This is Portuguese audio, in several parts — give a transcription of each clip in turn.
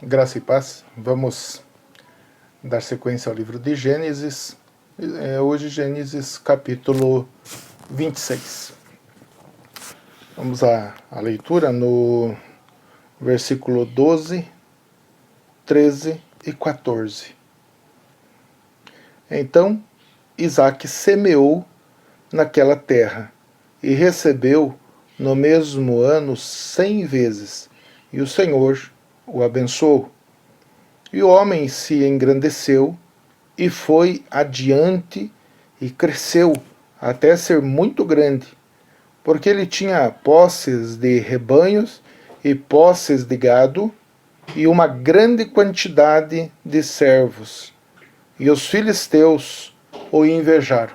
Graça e paz. Vamos dar sequência ao livro de Gênesis. Hoje, Gênesis capítulo 26. Vamos à leitura no versículo 12, 13 e 14. Então Isaque semeou naquela terra e recebeu no mesmo ano 100 vezes, e o Senhor o abençoou. E o homem se engrandeceu e foi adiante e cresceu até ser muito grande, porque ele tinha posses de rebanhos e posses de gado e uma grande quantidade de servos. E os filisteus o invejaram.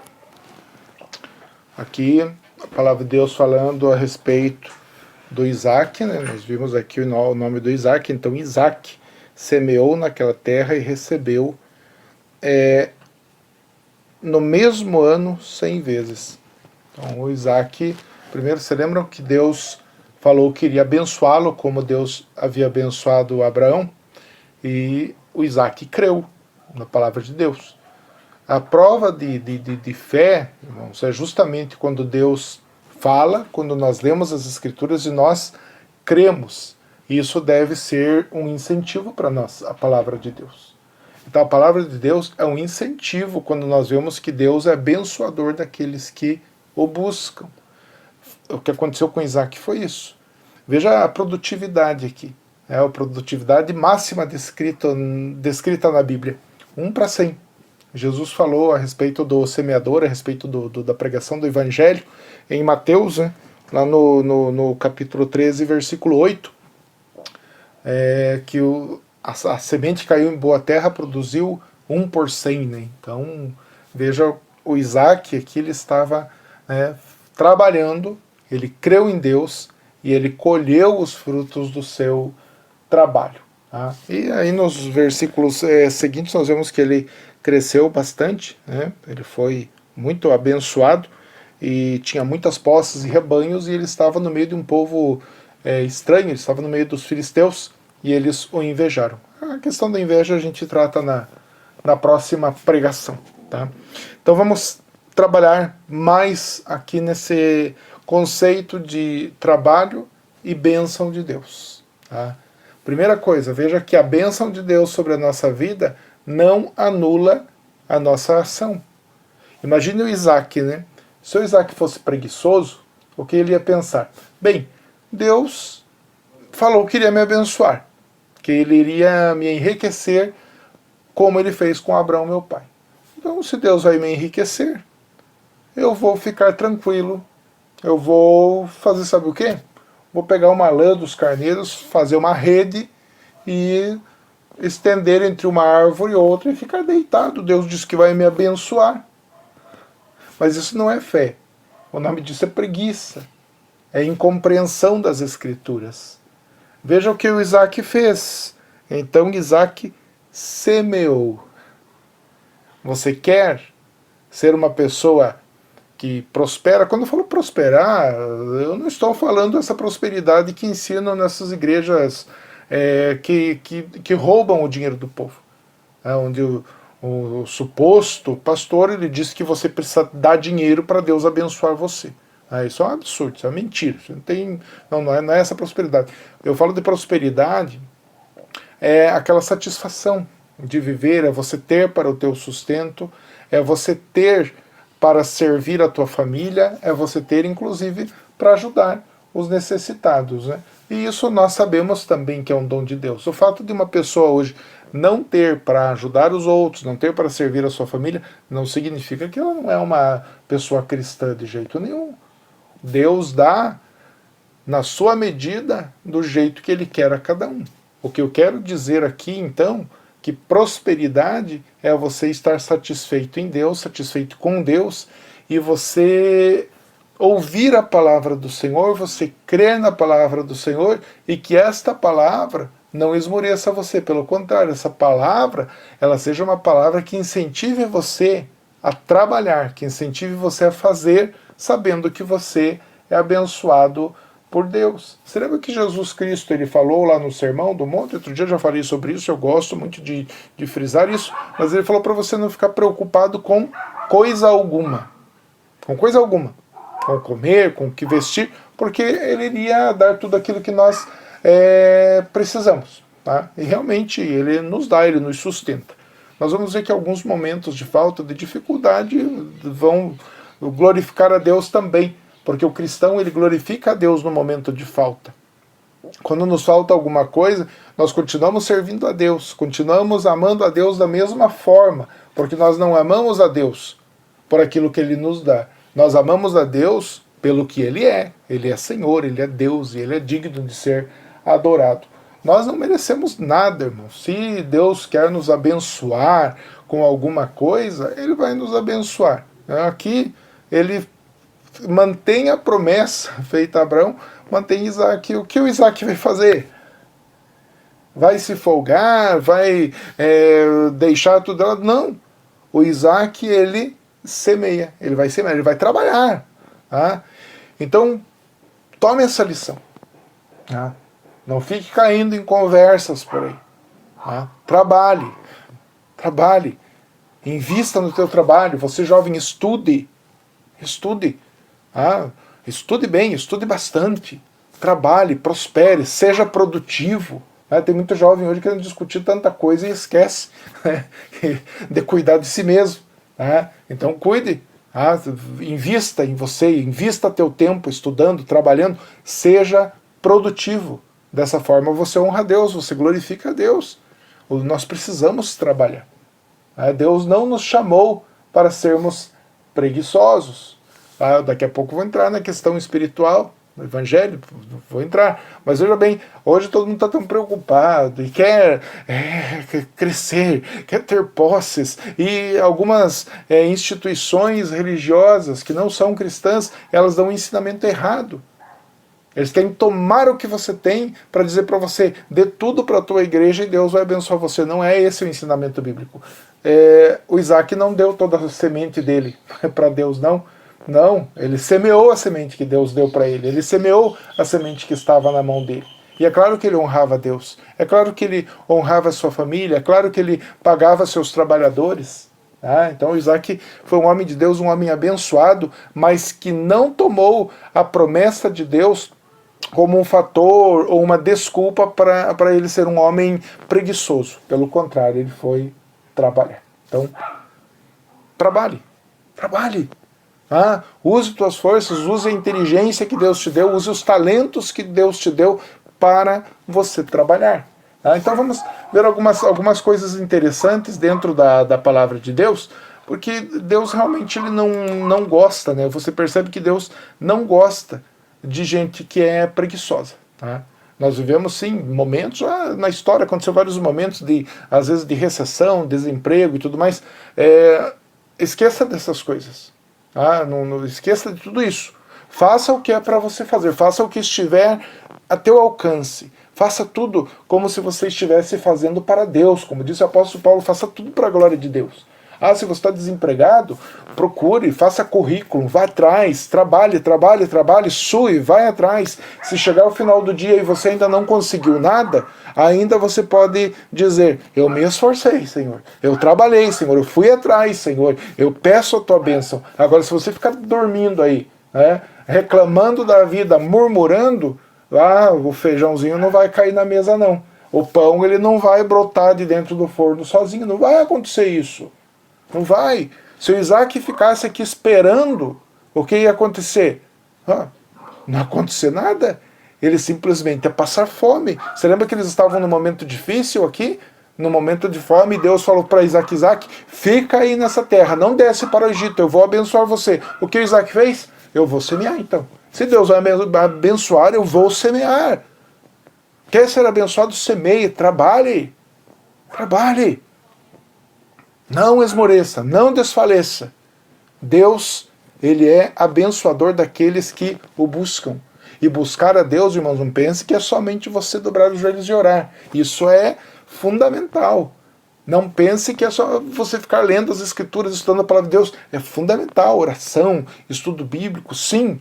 Aqui a palavra de Deus falando a respeito do Isaque, né? Nós vimos aqui o nome do Isaque. Então Isaque semeou naquela terra e recebeu no mesmo ano 100 vezes. Então o Isaque, primeiro, você lembra que Deus falou que iria abençoá-lo como Deus havia abençoado Abraão, e o Isaque creu na palavra de Deus. A prova de fé, irmãos, é justamente quando Deus fala, quando nós lemos as Escrituras e nós cremos. Isso deve ser um incentivo para nós, a palavra de Deus. Então a palavra de Deus é um incentivo quando nós vemos que Deus é abençoador daqueles que o buscam. O que aconteceu com Isaac foi isso. Veja a produtividade aqui. É a produtividade máxima descrita na Bíblia. 1 para 100. Jesus falou a respeito do semeador, a respeito da pregação do Evangelho, em Mateus, né, lá no capítulo 13, versículo 8, que a semente caiu em boa terra, produziu 1 por 100. Né? Então, veja, o Isaac aqui, ele estava trabalhando, ele creu em Deus e ele colheu os frutos do seu trabalho. Tá? E aí nos versículos seguintes nós vemos que ele cresceu bastante, né? Ele foi muito abençoado e tinha muitas posses e rebanhos, e ele estava no meio de um povo estranho, ele estava no meio dos filisteus e eles o invejaram. A questão da inveja a gente trata na próxima pregação. Tá? Então vamos trabalhar mais aqui nesse conceito de trabalho e bênção de Deus. Tá? Primeira coisa, veja que a bênção de Deus sobre a nossa vida não anula a nossa ação. Imagine o Isaac, né? Se o Isaac fosse preguiçoso, o que ele ia pensar? Bem, Deus falou que iria me abençoar, que ele iria me enriquecer como ele fez com Abraão, meu pai. Então, se Deus vai me enriquecer, eu vou ficar tranquilo, eu vou fazer, sabe o quê? Vou pegar uma lã dos carneiros, fazer uma rede e estender entre uma árvore e outra e ficar deitado. Deus disse que vai me abençoar. Mas isso não é fé. O nome disso é preguiça. É incompreensão das Escrituras. Veja o que o Isaac fez. Então Isaac semeou. Você quer ser uma pessoa que prospera? Quando eu falo prosperar, eu não estou falando dessa prosperidade que ensinam nessas igrejas que roubam o dinheiro do povo. Onde o suposto pastor ele diz que você precisa dar dinheiro para Deus abençoar você. Isso é um absurdo, isso é uma mentira. Não é essa prosperidade. Eu falo de prosperidade, é aquela satisfação de viver, é você ter para o teu sustento, é você ter para servir a tua família, é você ter inclusive para ajudar os necessitados. Né? E isso nós sabemos também que é um dom de Deus. O fato de uma pessoa hoje não ter para ajudar os outros, não ter para servir a sua família, não significa que ela não é uma pessoa cristã de jeito nenhum. Deus dá na sua medida, do jeito que Ele quer a cada um. O que eu quero dizer aqui, então, que prosperidade é você estar satisfeito em Deus, satisfeito com Deus, e você ouvir a palavra do Senhor, você crer na palavra do Senhor, e que esta palavra não esmoreça você. Pelo contrário, essa palavra, ela seja uma palavra que incentive você a trabalhar, que incentive você a fazer, sabendo que você é abençoado por Deus. Você lembra que Jesus Cristo ele falou lá no Sermão do Monte? Outro dia eu já falei sobre isso, eu gosto muito de frisar isso, mas ele falou para você não ficar preocupado com coisa alguma. Com coisa alguma. Com comer, com o que vestir, porque ele iria dar tudo aquilo que nós precisamos. Tá? E realmente ele nos dá, ele nos sustenta. Nós vamos ver que alguns momentos de falta, de dificuldade, vão glorificar a Deus também, porque o cristão ele glorifica a Deus no momento de falta. Quando nos falta alguma coisa, nós continuamos servindo a Deus, continuamos amando a Deus da mesma forma, porque nós não amamos a Deus por aquilo que Ele nos dá. Nós amamos a Deus pelo que Ele é. Ele é Senhor, Ele é Deus e Ele é digno de ser adorado. Nós não merecemos nada, irmão. Se Deus quer nos abençoar com alguma coisa, Ele vai nos abençoar. Aqui, Ele mantém a promessa feita a Abraão, mantém Isaac. O que o Isaac vai fazer? Vai se folgar? Vai deixar tudo ela? Não. O Isaac, ele semeia. Ele vai semear, ele vai trabalhar. Tá? Então, tome essa lição. Tá? Não fique caindo em conversas por aí. Tá? Trabalhe. Trabalhe. Invista no teu trabalho. Você jovem, estude. Estude. Estude bem, estude bastante. Trabalhe, prospere, seja produtivo. Tem muito jovem hoje querendo discutir tanta coisa e esquece de cuidar de si mesmo. Então cuide. Invista em você, invista teu tempo estudando, trabalhando. Seja produtivo. Dessa forma você honra a Deus, você glorifica a Deus. Nós precisamos trabalhar. Deus não nos chamou para sermos preguiçosos. Daqui a pouco vou entrar na questão espiritual, no Evangelho, vou entrar. Mas veja bem, hoje todo mundo está tão preocupado e quer crescer, quer ter posses. E algumas instituições religiosas que não são cristãs, elas dão um ensinamento errado. Eles querem tomar o que você tem para dizer para você, dê tudo para a tua igreja e Deus vai abençoar você. Não é esse o ensinamento bíblico. O Isaac não deu toda a semente dele para Deus, não. Não, ele semeou a semente que Deus deu para ele. Ele semeou a semente que estava na mão dele. E é claro que ele honrava Deus. É claro que ele honrava a sua família. É claro que ele pagava seus trabalhadores. Então Isaac foi um homem de Deus, um homem abençoado, mas que não tomou a promessa de Deus como um fator ou uma desculpa para ele ser um homem preguiçoso. Pelo contrário, ele foi trabalhar. Então, trabalhe. Trabalhe. Use tuas forças, use a inteligência que Deus te deu, use os talentos que Deus te deu para você trabalhar. Então vamos ver algumas coisas interessantes dentro da palavra de Deus, porque Deus realmente ele não gosta, né? Você percebe que Deus não gosta de gente que é preguiçosa. Nós vivemos sim momentos, na história aconteceu vários momentos às vezes de recessão, desemprego e tudo mais. Esqueça dessas coisas. Não esqueça de tudo isso. Faça o que é para você fazer, faça o que estiver a teu alcance. Faça tudo como se você estivesse fazendo para Deus. Como disse o apóstolo Paulo, faça tudo para a glória de Deus. Se você está desempregado, procure, faça currículo, vá atrás, trabalhe, sue, vai atrás. Se chegar ao final do dia e você ainda não conseguiu nada, ainda você pode dizer, eu me esforcei, Senhor, eu trabalhei, Senhor, eu fui atrás, Senhor, eu peço a tua bênção. Agora, se você ficar dormindo aí, reclamando da vida, murmurando, o feijãozinho não vai cair na mesa não. O pão ele não vai brotar de dentro do forno sozinho, não vai acontecer isso. Não vai. Se o Isaac ficasse aqui esperando, o que ia acontecer? Não ia acontecer nada. Ele simplesmente ia passar fome. Você lembra que eles estavam num momento difícil aqui? No momento de fome, Deus falou para Isaac, fica aí nessa terra, não desce para o Egito, eu vou abençoar você. O que o Isaac fez? Eu vou semear então. Se Deus vai abençoar, eu vou semear. Quer ser abençoado? Semeie, trabalhe. Trabalhe. Não esmoreça, não desfaleça. Deus, ele é abençoador daqueles que o buscam. E buscar a Deus, irmãos, não pense que é somente você dobrar os joelhos e orar. Isso é fundamental. Não pense que é só você ficar lendo as Escrituras, estudando a palavra de Deus. É fundamental, oração, estudo bíblico, sim.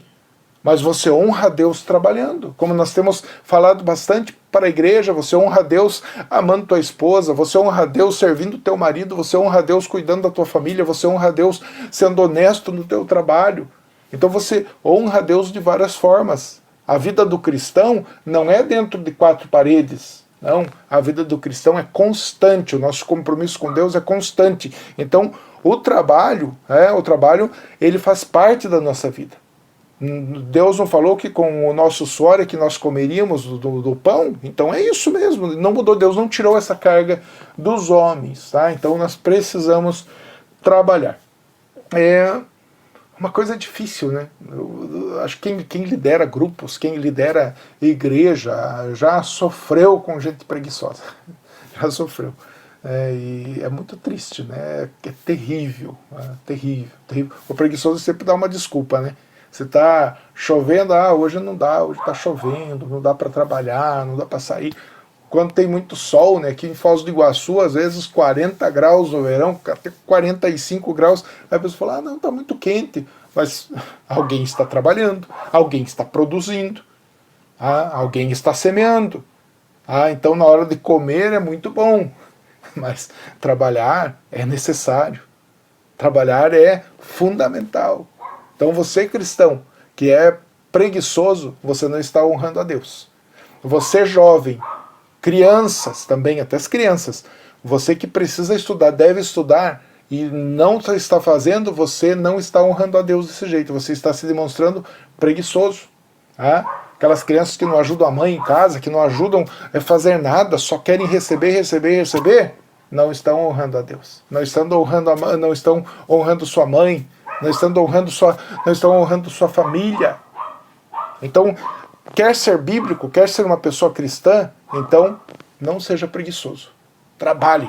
mas você honra a Deus trabalhando. Como nós temos falado bastante para a igreja, você honra a Deus amando tua esposa, você honra a Deus servindo teu marido, você honra a Deus cuidando da tua família, você honra a Deus sendo honesto no teu trabalho. Então você honra a Deus de várias formas. A vida do cristão não é dentro de quatro paredes. Não, a vida do cristão é constante, o nosso compromisso com Deus é constante. Então, o trabalho, ele faz parte da nossa vida. Deus não falou que com o nosso suor é que nós comeríamos do pão? Então é isso mesmo, não mudou, Deus não tirou essa carga dos homens, tá? Então nós precisamos trabalhar. É uma coisa difícil, né? Eu acho que quem lidera grupos, quem lidera igreja, já sofreu com gente preguiçosa. Já sofreu. E é muito triste, né? É terrível, terrível, terrível. O preguiçoso sempre dá uma desculpa, né? Se está chovendo, hoje não dá, hoje está chovendo, não dá para trabalhar, não dá para sair. Quando tem muito sol, né, aqui em Foz do Iguaçu, às vezes 40 graus no verão, até 45 graus, aí a pessoa fala, não, está muito quente, mas alguém está trabalhando, alguém está produzindo, alguém está semeando. Então na hora de comer é muito bom, mas trabalhar é necessário, trabalhar é fundamental. Então você, cristão, que é preguiçoso, você não está honrando a Deus. Você, jovem, crianças também, até as crianças, você que precisa estudar, deve estudar, e não está fazendo, você não está honrando a Deus desse jeito, você está se demonstrando preguiçoso. Aquelas crianças que não ajudam a mãe em casa, que não ajudam a fazer nada, só querem receber, receber, receber, não estão honrando a Deus. Não estão honrando sua mãe, não estão honrando sua família. Então, quer ser bíblico, quer ser uma pessoa cristã, então não seja preguiçoso. Trabalhe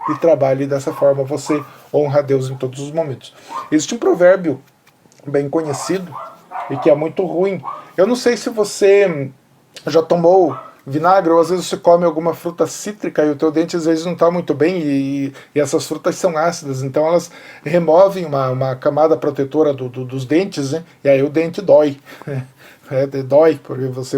e trabalhe dessa forma. Você honra a Deus em todos os momentos. Existe um provérbio bem conhecido e que é muito ruim. Eu não sei se você já tomou vinagre, ou às vezes você come alguma fruta cítrica e o teu dente às vezes não está muito bem, e essas frutas são ácidas, então elas removem uma camada protetora dos dentes, né? E aí o dente dói. Dói, porque você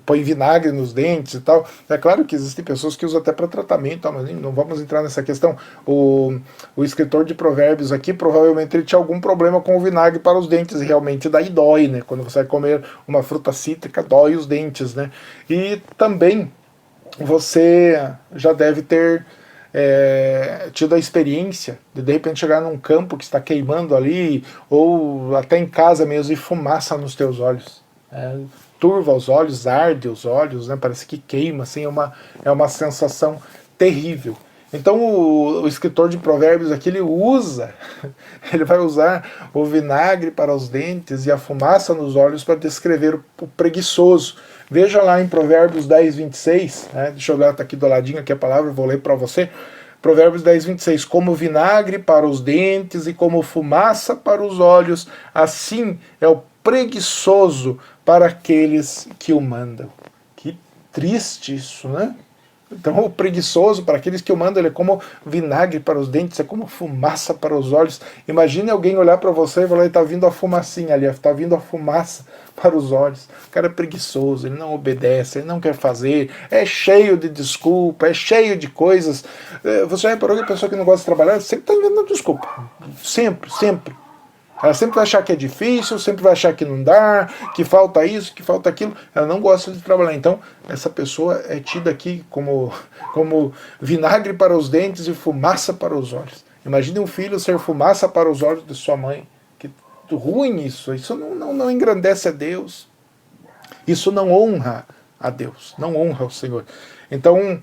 põe vinagre nos dentes e tal. É claro que existem pessoas que usam até para tratamento, mas não vamos entrar nessa questão. O escritor de provérbios aqui, provavelmente ele tinha algum problema com o vinagre para os dentes, e realmente daí dói, né? Quando você vai comer uma fruta cítrica, dói os dentes, né? E também você já deve ter tido a experiência de repente chegar num campo que está queimando ali, ou até em casa mesmo, e fumaça nos teus olhos. Turva os olhos, arde os olhos, né? Parece que queima, assim, é uma sensação terrível. Então o escritor de provérbios aqui, ele vai usar o vinagre para os dentes e a fumaça nos olhos para descrever o preguiçoso. Veja lá em Provérbios 10, 26, deixa eu dar aqui do ladinho aqui a palavra, vou ler para você. Provérbios 10, 26, como vinagre para os dentes e como fumaça para os olhos, assim é o preguiçoso para aqueles que o mandam. Que triste isso, né? Então o preguiçoso, para aqueles que o mandam, ele é como vinagre para os dentes, é como fumaça para os olhos. Imagine alguém olhar para você e falar, está vindo a fumacinha ali, está vindo a fumaça para os olhos. O cara é preguiçoso, ele não obedece, ele não quer fazer, é cheio de desculpa, é cheio de coisas. Você já reparou que a pessoa que não gosta de trabalhar sempre está inventando desculpa. Sempre, sempre. Ela sempre vai achar que é difícil, sempre vai achar que não dá, que falta isso, que falta aquilo. Ela não gosta de trabalhar. Então, essa pessoa é tida aqui como vinagre para os dentes e fumaça para os olhos. Imagine um filho ser fumaça para os olhos de sua mãe. Que ruim isso. Isso não engrandece a Deus. Isso não honra a Deus. Não honra o Senhor. Então,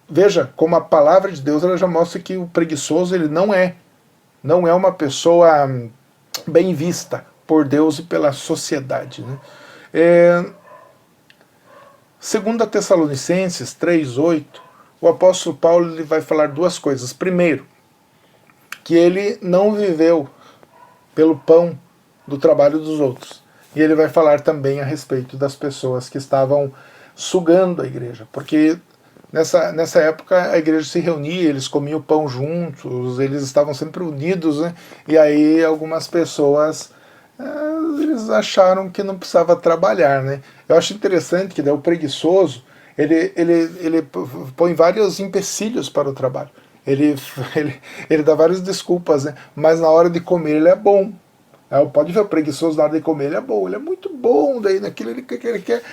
veja como a palavra de Deus ela já mostra que o preguiçoso ele não é uma pessoa bem vista por Deus e pela sociedade, né? 2 Tessalonicenses 3,8, o apóstolo Paulo ele vai falar duas coisas. Primeiro, que ele não viveu pelo pão do trabalho dos outros. E ele vai falar também a respeito das pessoas que estavam sugando a igreja, porque nessa época a igreja se reunia, eles comiam pão juntos, eles estavam sempre unidos, né? E aí algumas pessoas eles acharam que não precisava trabalhar, né? Eu acho interessante que daí o preguiçoso, ele põe vários empecilhos para o trabalho. Ele, ele dá várias desculpas, né? Mas na hora de comer ele é bom. Pode ver, o preguiçoso na hora de comer ele é bom, ele é muito bom, daí naquilo ele quer.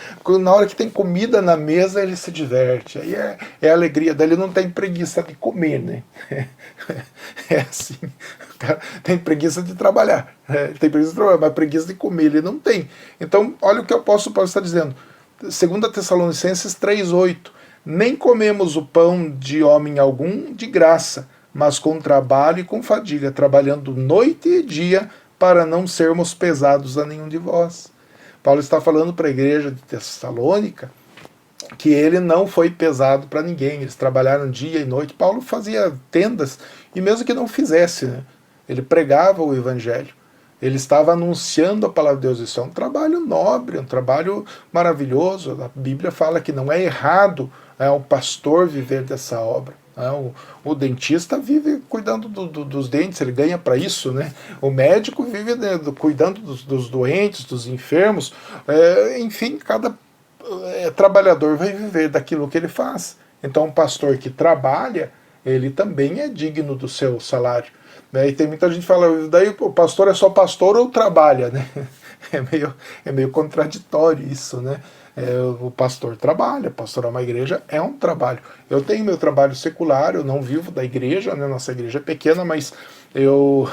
Na hora que tem comida na mesa ele se diverte, aí é alegria, daí ele não tem preguiça de comer, né? É assim, o cara tem preguiça de trabalhar, ele tem preguiça de trabalhar, mas preguiça de comer ele não tem. Então, olha o que o apóstolo Paulo está dizendo, 2 Tessalonicenses 3,8: nem comemos o pão de homem algum de graça, mas com trabalho e com fadiga, trabalhando noite e dia, para não sermos pesados a nenhum de vós. Paulo está falando para a igreja de Tessalônica que ele não foi pesado para ninguém, eles trabalharam dia e noite. Paulo fazia tendas, e mesmo que não fizesse, né, ele pregava o evangelho, ele estava anunciando a palavra de Deus. Isso é um trabalho nobre, um trabalho maravilhoso. A Bíblia fala que não é errado um pastor viver dessa obra. O dentista vive cuidando dos dentes, ele ganha para isso, né? O médico vive cuidando dos doentes, dos enfermos. Enfim, cada trabalhador vai viver daquilo que ele faz. Então, um pastor que trabalha, ele também é digno do seu salário. E tem muita gente que fala, daí o pastor é só pastor ou trabalha, né? É meio contraditório isso, né? O pastor trabalha, pastorar uma igreja é um trabalho. Eu tenho meu trabalho secular, eu não vivo da igreja, né? Nossa igreja é pequena, mas eu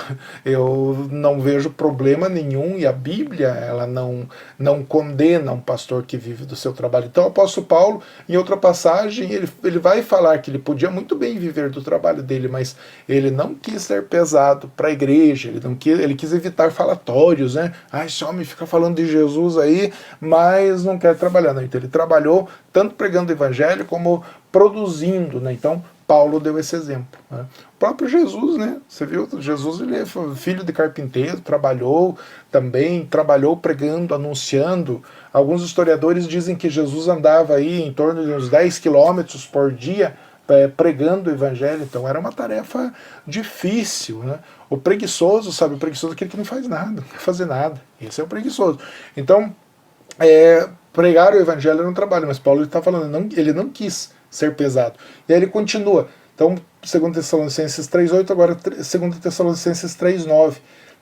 não vejo problema nenhum, e a Bíblia ela não condena um pastor que vive do seu trabalho. Então o apóstolo Paulo, em outra passagem, ele vai falar que ele podia muito bem viver do trabalho dele, mas ele não quis ser pesado para a igreja, ele quis evitar falatórios, né? Esse homem fica falando de Jesus aí, mas não quer trabalhar. Não. Então ele trabalhou tanto pregando o evangelho como produzindo, né? Então Paulo deu esse exemplo, né? O próprio Jesus, né? Você viu? Jesus, ele é filho de carpinteiro, trabalhou pregando, anunciando. Alguns historiadores dizem que Jesus andava aí em torno de uns 10 quilômetros por dia pregando o evangelho. Então era uma tarefa difícil, né? O preguiçoso, sabe? O preguiçoso é aquele que não faz nada, não quer fazer nada. Esse é o preguiçoso. Então, pregar o evangelho era um trabalho, mas Paulo está falando, ele não quis ser pesado. E aí ele continua. Então, 2 Tessalonicenses 3,8, agora 2 Tessalonicenses 3,9.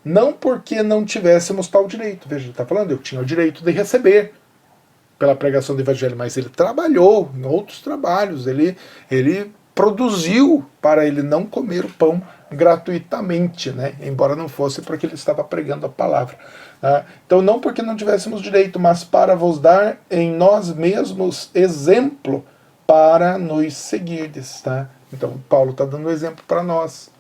Não porque não tivéssemos tal direito. Veja, ele está falando, eu tinha o direito de receber pela pregação do evangelho, mas ele trabalhou em outros trabalhos, ele produziu para ele não comer o pão gratuitamente, né? Embora não fosse porque ele estava pregando a palavra. Então, não porque não tivéssemos direito, mas para vos dar em nós mesmos exemplo para nos seguirdes. Tá? Então, Paulo está dando exemplo para nós.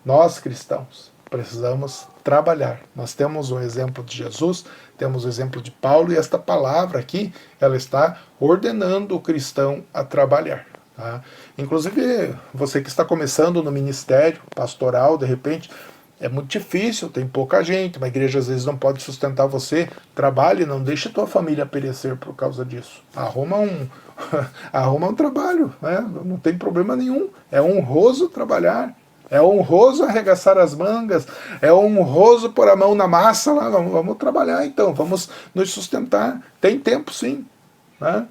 Nós, cristãos, precisamos trabalhar. Nós temos o exemplo de Jesus, temos o exemplo de Paulo, e esta palavra aqui, ela está ordenando o cristão a trabalhar. Tá? Inclusive, você que está começando no ministério pastoral, de repente, é muito difícil, tem pouca gente, uma igreja às vezes não pode sustentar você. Trabalhe, não deixe tua família perecer por causa disso. Arruma um trabalho, né? Não tem problema nenhum. É honroso trabalhar. É honroso arregaçar as mangas, é honroso pôr a mão na massa lá, vamos trabalhar então, vamos nos sustentar. Tem tempo sim, né?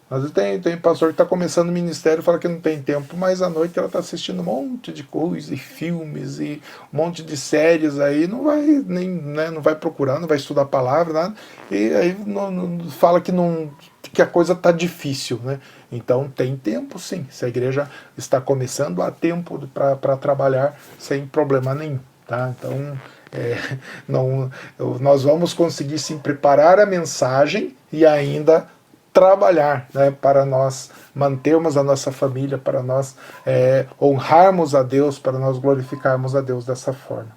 Às vezes tem pastor que está começando o ministério e fala que não tem tempo, mas à noite ela está assistindo um monte de coisas, e filmes, e um monte de séries aí, não vai nem, né, não vai procurar, não vai estudar a palavra, nada, e aí fala que a coisa está difícil, né? Então tem tempo sim, se a igreja está começando, há tempo para trabalhar sem problema nenhum, tá? Então nós vamos conseguir sim preparar a mensagem e ainda trabalhar, né, para nós mantermos a nossa família, para nós honrarmos a Deus, para nós glorificarmos a Deus dessa forma.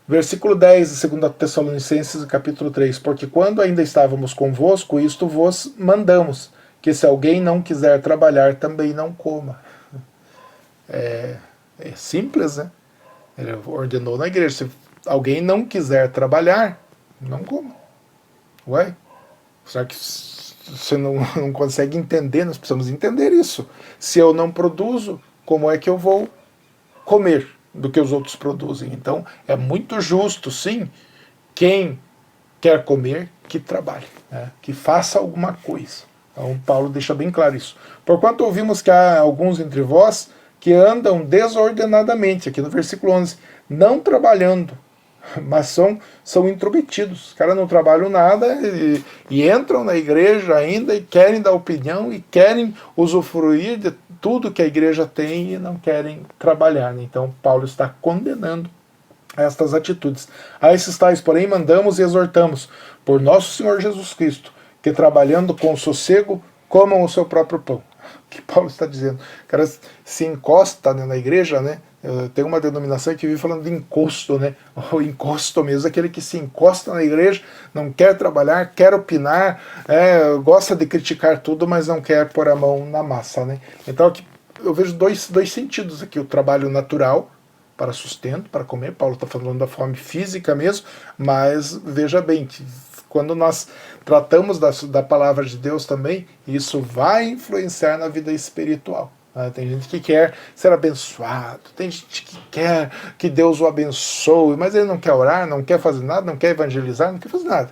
Versículo 10 de 2 Tessalonicenses, capítulo 3. Porque quando ainda estávamos convosco, isto vos mandamos, que se alguém não quiser trabalhar, também não coma. É simples, né? Ele ordenou na igreja, se alguém não quiser trabalhar, não coma. Ué? Será que você não consegue entender? Nós precisamos entender isso. Se eu não produzo, como é que eu vou comer? do que os outros produzem. Então é muito justo, sim, quem quer comer, que trabalhe, né? Que faça alguma coisa. Então Paulo deixa bem claro isso. Porquanto ouvimos que há alguns entre vós que andam desordenadamente, aqui no versículo 11, não trabalhando, mas são intrometidos. Os caras não trabalham nada e entram na igreja ainda e querem dar opinião e querem usufruir de tudo que a igreja tem e não querem trabalhar, né? Então Paulo está condenando estas atitudes. A esses tais, porém, mandamos e exortamos, por nosso Senhor Jesus Cristo, que trabalhando com sossego, comam o seu próprio pão. O que Paulo está dizendo? O cara se encosta, né, na igreja, né? Tem uma denominação que vive falando de encosto, né? O encosto mesmo, aquele que se encosta na igreja, não quer trabalhar, quer opinar, gosta de criticar tudo, mas não quer pôr a mão na massa, né? Então aqui eu vejo dois sentidos aqui: o trabalho natural, para sustento, para comer. Paulo está falando da fome física mesmo, mas veja bem que quando nós tratamos da palavra de Deus também, isso vai influenciar na vida espiritual. Tem gente que quer ser abençoado, tem gente que quer que Deus o abençoe, mas ele não quer orar, não quer fazer nada, não quer evangelizar, não quer fazer nada.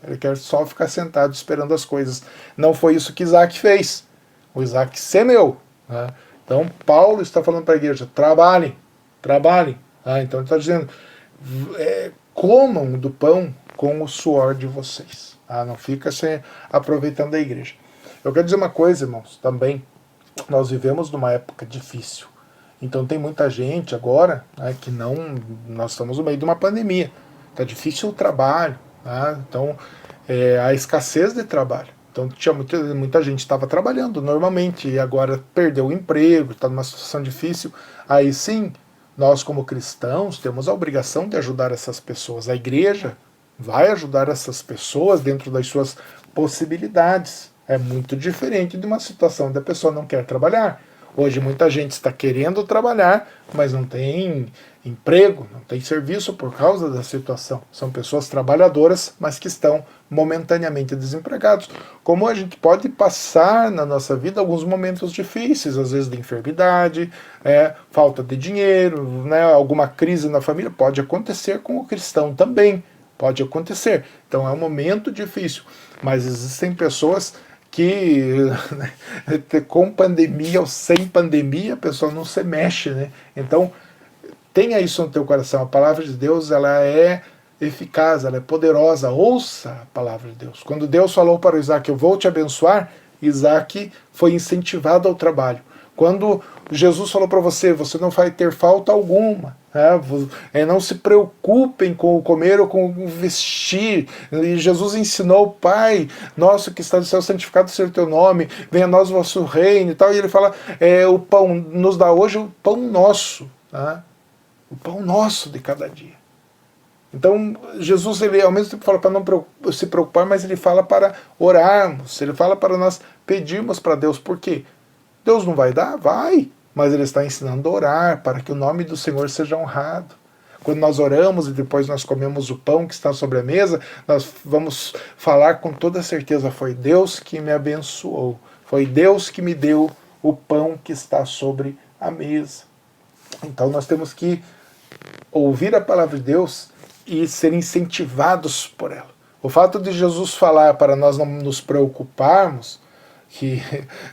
Ele quer só ficar sentado esperando as coisas. Não foi isso que Isaac fez. O Isaac semeou. Então Paulo está falando para a igreja: trabalhem. Então ele está dizendo: comam do pão com o suor de vocês. Não fica se aproveitando da igreja. Eu quero dizer uma coisa, irmãos, também. Nós vivemos numa época difícil. Então tem muita gente agora, que não... Nós estamos no meio de uma pandemia. Está difícil o trabalho. Então a escassez de trabalho. Então tinha muita gente estava trabalhando normalmente e agora perdeu o emprego, está numa situação difícil. Aí sim, nós como cristãos temos a obrigação de ajudar essas pessoas. A igreja vai ajudar essas pessoas dentro das suas possibilidades. É muito diferente de uma situação da pessoa não quer trabalhar. Hoje muita gente está querendo trabalhar, mas não tem emprego, não tem serviço por causa da situação. São pessoas trabalhadoras, mas que estão momentaneamente desempregados. Como a gente pode passar na nossa vida alguns momentos difíceis, às vezes de enfermidade, falta de dinheiro, alguma crise na família, pode acontecer com o cristão também. Pode acontecer. Então é um momento difícil. Mas existem pessoas que com pandemia ou sem pandemia a pessoa não se mexe, né? Então tenha isso no teu coração. A palavra de Deus, ela é eficaz, ela é poderosa. Ouça a palavra de Deus. Quando Deus falou para Isaac: eu vou te abençoar, Isaac foi incentivado ao trabalho. Quando Jesus falou para você: você não vai ter falta alguma, não se preocupem com o comer ou com o vestir. E Jesus ensinou: Pai nosso que está no céu, santificado seja o teu nome, venha a nós o vosso reino e tal. E ele fala: o pão, nos dá hoje o pão nosso, o pão nosso de cada dia. Então Jesus, ele ao mesmo tempo fala para não se preocupar, mas ele fala para orarmos, ele fala para nós pedirmos para Deus. Por quê? Deus não vai dar? Vai. Mas ele está ensinando a orar para que o nome do Senhor seja honrado. Quando nós oramos e depois nós comemos o pão que está sobre a mesa, nós vamos falar com toda certeza: foi Deus que me abençoou. Foi Deus que me deu o pão que está sobre a mesa. Então nós temos que ouvir a palavra de Deus e ser incentivados por ela. O fato de Jesus falar para nós não nos preocuparmos, que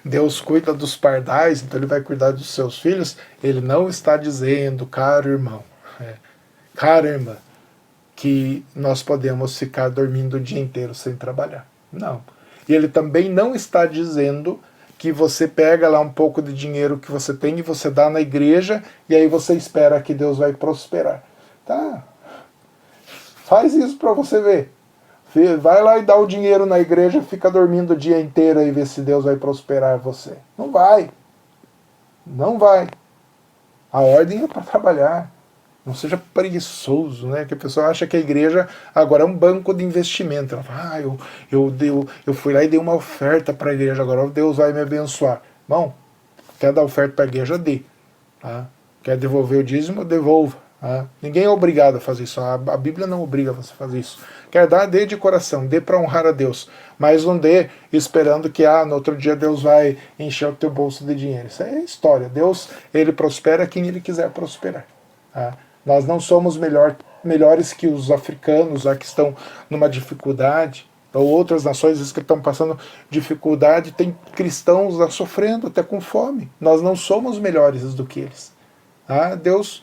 Deus cuida dos pardais, então ele vai cuidar dos seus filhos, ele não está dizendo, caro irmão, cara irmã, que nós podemos ficar dormindo o dia inteiro sem trabalhar. Não. E ele também não está dizendo que você pega lá um pouco de dinheiro que você tem e você dá na igreja e aí você espera que Deus vai prosperar. Tá? Faz isso para você ver. Vai lá e dá o dinheiro na igreja, fica dormindo o dia inteiro e vê se Deus vai prosperar você. Não vai. Não vai. A ordem é para trabalhar. Não seja preguiçoso, né? Que a pessoa acha que a igreja agora é um banco de investimento. Ela fala: eu fui lá e dei uma oferta para a igreja, agora Deus vai me abençoar. Bom, quer dar oferta para a igreja, dê. Quer devolver o dízimo, devolva. Ninguém é obrigado a fazer isso. A Bíblia não obriga você a fazer isso. Quer dar, dê de coração, dê para honrar a Deus, mas não dê esperando que no outro dia Deus vai encher o teu bolso de dinheiro. Isso é história. Deus, ele prospera quem ele quiser prosperar. Tá? Nós não somos melhores que os africanos lá que estão numa dificuldade, ou outras nações que estão passando dificuldade, tem cristãos lá sofrendo até com fome. Nós não somos melhores do que eles. Tá? Deus,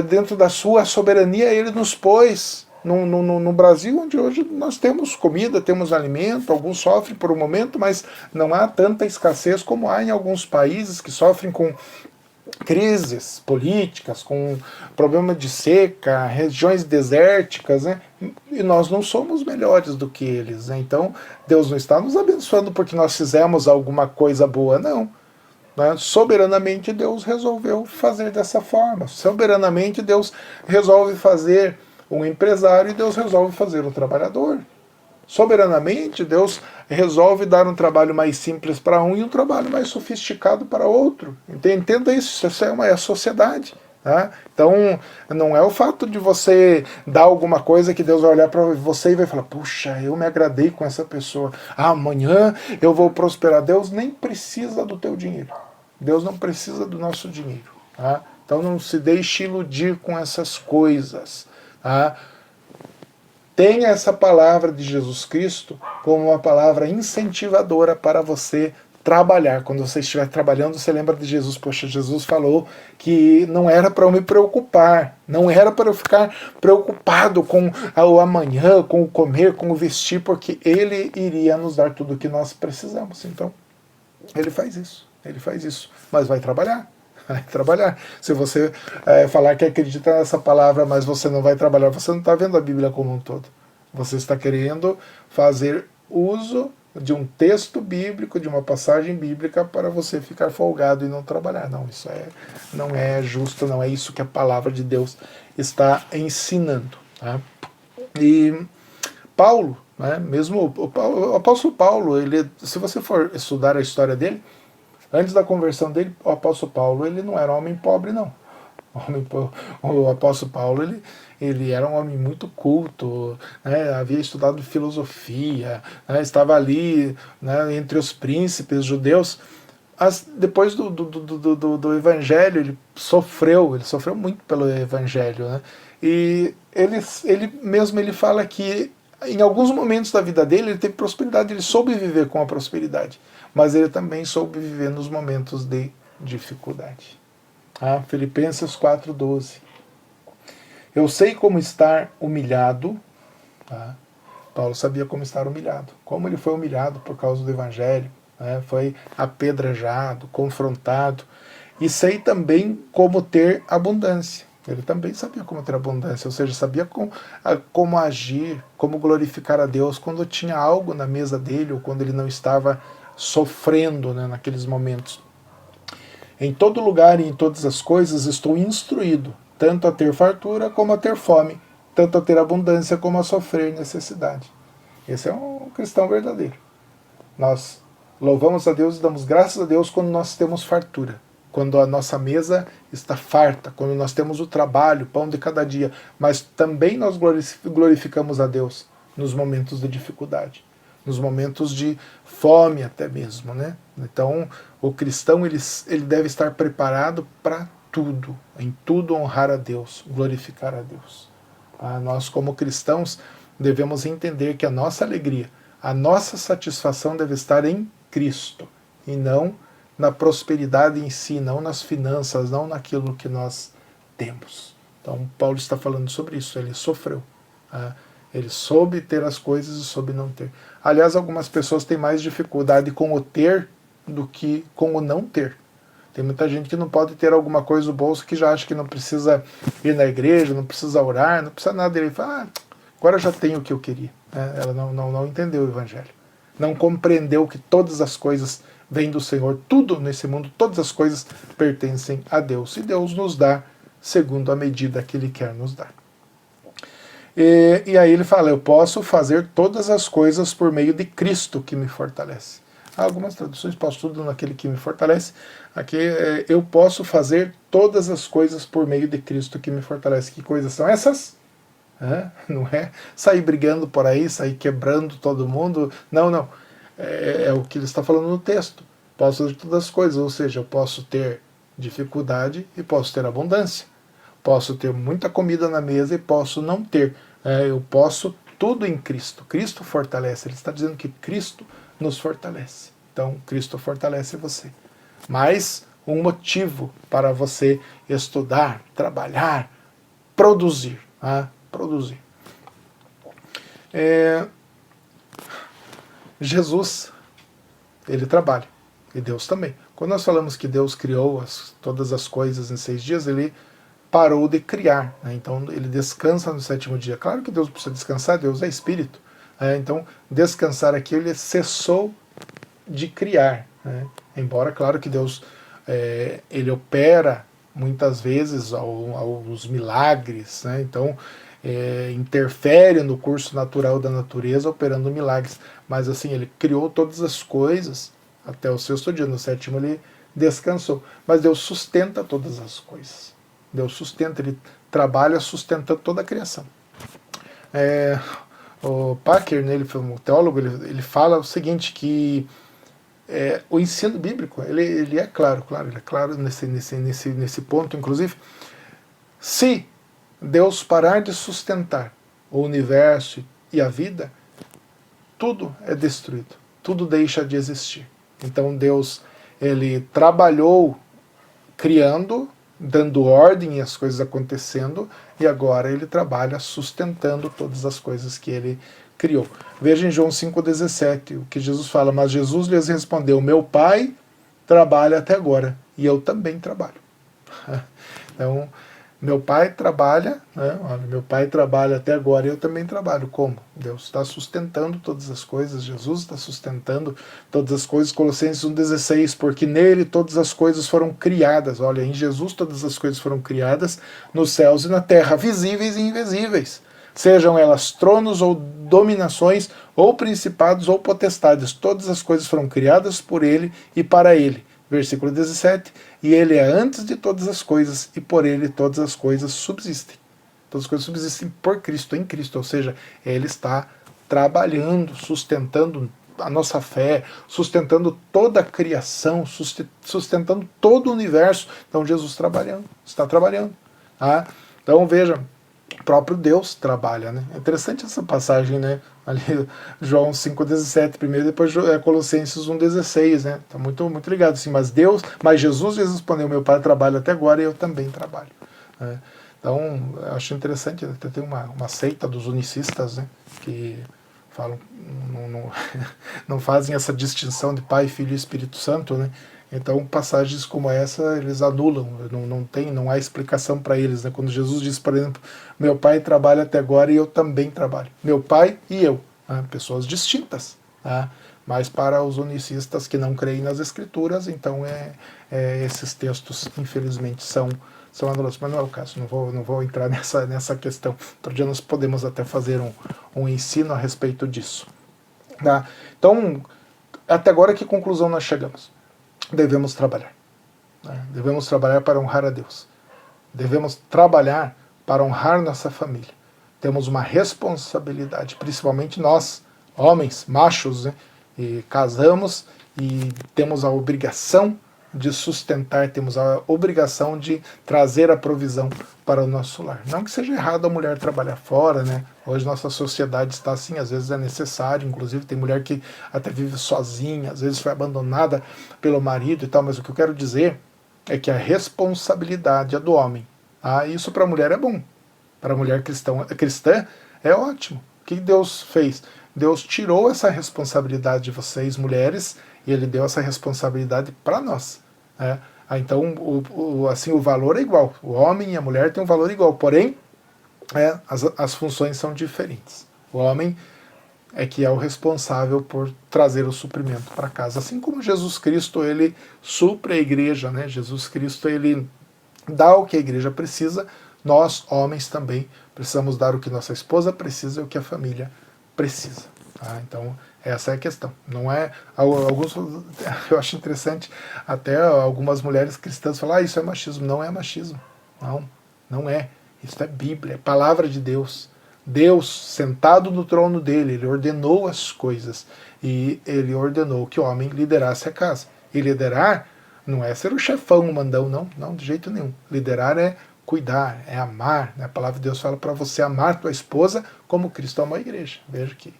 dentro da sua soberania, Ele nos pôs no Brasil, onde hoje nós temos comida, temos alimento, alguns sofrem por um momento, mas não há tanta escassez como há em alguns países que sofrem com crises políticas, com problema de seca, regiões desérticas, né? E nós não somos melhores do que eles, né? Então Deus não está nos abençoando porque nós fizemos alguma coisa boa, não. Né? Soberanamente Deus resolveu fazer dessa forma. Soberanamente Deus resolve fazer um empresário e Deus resolve fazer um trabalhador. Soberanamente, Deus resolve dar um trabalho mais simples para um e um trabalho mais sofisticado para outro. Entenda isso, isso é a sociedade. Tá? Então, não é o fato de você dar alguma coisa que Deus vai olhar para você e vai falar, puxa, eu me agradei com essa pessoa, amanhã eu vou prosperar. Deus nem precisa do teu dinheiro. Deus não precisa do nosso dinheiro. Tá? Então não se deixe iludir com essas coisas. Tá? Tenha essa palavra de Jesus Cristo como uma palavra incentivadora para você trabalhar. Quando você estiver trabalhando, você lembra de Jesus. Poxa, Jesus falou que não era para eu me preocupar, não era para eu ficar preocupado com o amanhã, com o comer, com o vestir, porque Ele iria nos dar tudo o que nós precisamos. Então, Ele faz isso, mas vai trabalhar. Vai trabalhar. Se você falar que acredita nessa palavra, mas você não vai trabalhar, você não está vendo a Bíblia como um todo. Você está querendo fazer uso de um texto bíblico, de uma passagem bíblica, para você ficar folgado e não trabalhar. Não, isso não é justo, não é isso que a palavra de Deus está ensinando. Tá? E Paulo, né, mesmo o apóstolo Paulo, se você for estudar a história dele, antes da conversão dele, o apóstolo Paulo ele não era um homem pobre, não. O apóstolo Paulo ele era um homem muito culto, né, havia estudado filosofia, né, estava ali, né, entre os príncipes judeus. Depois do evangelho, ele sofreu muito pelo evangelho. Né, e ele fala que em alguns momentos da vida dele ele teve prosperidade, ele soube viver com a prosperidade, mas ele também soube viver nos momentos de dificuldade. Filipenses 4,12. Eu sei como estar humilhado. Tá? Paulo sabia como estar humilhado. Como ele foi humilhado por causa do evangelho. Né? Foi apedrejado, confrontado. E sei também como ter abundância. Ele também sabia como ter abundância, ou seja, sabia como agir, como glorificar a Deus quando tinha algo na mesa dele ou quando ele não estava sofrendo, né, naqueles momentos. Em todo lugar e em todas as coisas estou instruído, tanto a ter fartura como a ter fome, tanto a ter abundância como a sofrer necessidade. Esse é um cristão verdadeiro. Nós louvamos a Deus e damos graças a Deus quando nós temos fartura, quando a nossa mesa está farta, quando nós temos o trabalho, o pão de cada dia, mas também nós glorificamos a Deus nos momentos de dificuldade, nos momentos de fome até mesmo, né? Então, o cristão ele deve estar preparado para tudo, em tudo honrar a Deus, glorificar a Deus. Nós como cristãos devemos entender que a nossa alegria, a nossa satisfação deve estar em Cristo e não na prosperidade em si, não nas finanças, não naquilo que nós temos. Então, Paulo está falando sobre isso, ele sofreu. Ele soube ter as coisas e soube não ter. Aliás, algumas pessoas têm mais dificuldade com o ter do que com o não ter. Tem muita gente que não pode ter alguma coisa no bolso que já acha que não precisa ir na igreja, não precisa orar, não precisa nada. Ele fala, agora eu já tenho o que eu queria. Ela não entendeu o evangelho. Não compreendeu que todas as coisas vêm do Senhor. Tudo nesse mundo, todas as coisas pertencem a Deus. E Deus nos dá segundo a medida que Ele quer nos dar. E aí ele fala, eu posso fazer todas as coisas por meio de Cristo que me fortalece. Há algumas traduções, posso tudo naquele que me fortalece. Aqui eu posso fazer todas as coisas por meio de Cristo que me fortalece. Que coisas são essas? Não é sair brigando por aí, sair quebrando todo mundo. Não. É o que ele está falando no texto. Posso fazer todas as coisas, ou seja, eu posso ter dificuldade e posso ter abundância. Posso ter muita comida na mesa e posso não ter. Eu posso tudo em Cristo. Cristo fortalece. Ele está dizendo que Cristo nos fortalece. Então, Cristo fortalece você. Mais um motivo para você estudar, trabalhar, produzir. Produzir. Jesus, ele trabalha. E Deus também. Quando nós falamos que Deus criou todas as coisas em 6 dias, ele parou de criar. Então ele descansa no 7º dia. Claro que Deus precisa descansar, Deus é espírito. Então descansar aqui, ele cessou de criar. Embora, claro que Deus ele opera muitas vezes aos milagres. Então interfere no curso natural da natureza, operando milagres. Mas assim, ele criou todas as coisas até o 6º dia. No 7º ele descansou. Mas Deus sustenta todas as coisas. Deus sustenta, ele trabalha sustentando toda a criação. O Packer, né, ele foi um teólogo, ele fala o seguinte, que o ensino bíblico, ele é claro, ele é claro nesse ponto, inclusive. Se Deus parar de sustentar o universo e a vida, tudo é destruído, tudo deixa de existir. Então Deus, ele trabalhou criando, dando ordem e as coisas acontecendo, e agora ele trabalha sustentando todas as coisas que ele criou. Veja em João 5,17 o que Jesus fala: mas Jesus lhes respondeu, meu Pai trabalha até agora, e eu também trabalho. Então, meu Pai trabalha, meu Pai trabalha até agora e eu também trabalho. Como? Deus está sustentando todas as coisas, Jesus está sustentando todas as coisas. Colossenses 1,16, porque nele todas as coisas foram criadas. Olha, em Jesus todas as coisas foram criadas, nos céus e na terra, visíveis e invisíveis. Sejam elas tronos ou dominações, ou principados ou potestades. Todas as coisas foram criadas por ele e para ele. Versículo 17, e ele é antes de todas as coisas, e por ele todas as coisas subsistem. Todas as coisas subsistem por Cristo, em Cristo, ou seja, ele está trabalhando, sustentando a nossa fé, sustentando toda a criação, sustentando todo o universo. Então Jesus está trabalhando. Então veja, o próprio Deus trabalha, né? É interessante essa passagem, né? Ali, João 5,17 primeiro, depois Colossenses 1,16, né? Tá muito ligado assim. Mas Jesus respondeu, meu Pai trabalha até agora e eu também trabalho. Né? Então, eu acho interessante, né? Tem uma seita dos unicistas, né? Que falam, não fazem essa distinção de Pai, Filho e Espírito Santo, né? Então, passagens como essa, eles anulam, não há explicação para eles. Né? Quando Jesus diz, por exemplo, meu Pai trabalha até agora e eu também trabalho. Meu Pai e eu, pessoas distintas. Mas para os unicistas que não creem nas Escrituras, então esses textos, infelizmente, são anulados. Mas não é o caso, não vou entrar nessa questão. Outro dia nós podemos até fazer um ensino a respeito disso. Então, até agora, que conclusão nós chegamos? Devemos trabalhar. Devemos trabalhar para honrar a Deus. Devemos trabalhar para honrar nossa família. Temos uma responsabilidade, principalmente nós, homens, machos, né? E casamos e temos a obrigação de sustentar, temos a obrigação de trazer a provisão para o nosso lar. Não que seja errado a mulher trabalhar fora, né? Hoje nossa sociedade está assim, às vezes é necessário, inclusive tem mulher que até vive sozinha, às vezes foi abandonada pelo marido e tal, mas o que eu quero dizer é que a responsabilidade é do homem. Isso para a mulher é bom, para a mulher cristã é ótimo. O que Deus fez? Deus tirou essa responsabilidade de vocês, mulheres, e ele deu essa responsabilidade para nós. Então, assim, o valor é igual. O homem e a mulher têm um valor igual, porém, as funções são diferentes. O homem é que é o responsável por trazer o suprimento para casa. Assim como Jesus Cristo, ele supre a igreja, né? Jesus Cristo, ele dá o que a igreja precisa, nós, homens, também precisamos dar o que nossa esposa precisa e o que a família precisa. Então, essa é a questão. Não é. Eu acho interessante, até algumas mulheres cristãs falam, isso é machismo. Não é machismo. Não é. Isso é Bíblia, é palavra de Deus. Deus, sentado no trono dele, ele ordenou as coisas. E ele ordenou que o homem liderasse a casa. E liderar Não é ser o chefão, o mandão, não, não, de jeito nenhum. Liderar é cuidar, é amar, né? A palavra de Deus fala para você amar tua esposa como Cristo amou a igreja. Veja que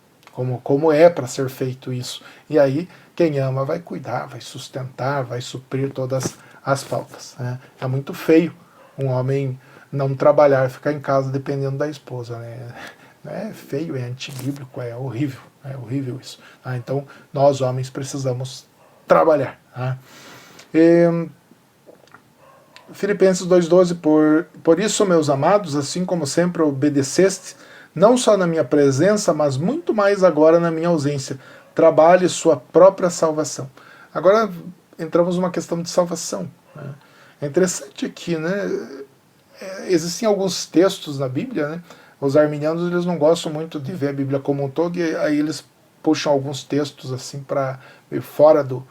como é para ser feito isso. E aí, quem ama vai cuidar, vai sustentar, vai suprir todas as faltas. Né? É muito feio um homem não trabalhar, ficar em casa dependendo da esposa. Né? É feio, é antibíblico, é horrível isso. Tá? Então, nós homens precisamos trabalhar. Tá? Filipenses 2,12, por isso, meus amados, assim como sempre obedeceste, não só na minha presença, mas muito mais agora na minha ausência. Trabalhe sua própria salvação. Agora entramos numa questão de salvação. Né? É interessante aqui, né? Existem alguns textos na Bíblia, né? Os arminianos eles não gostam muito de ver a Bíblia como um todo, e aí eles puxam alguns textos assim para fora do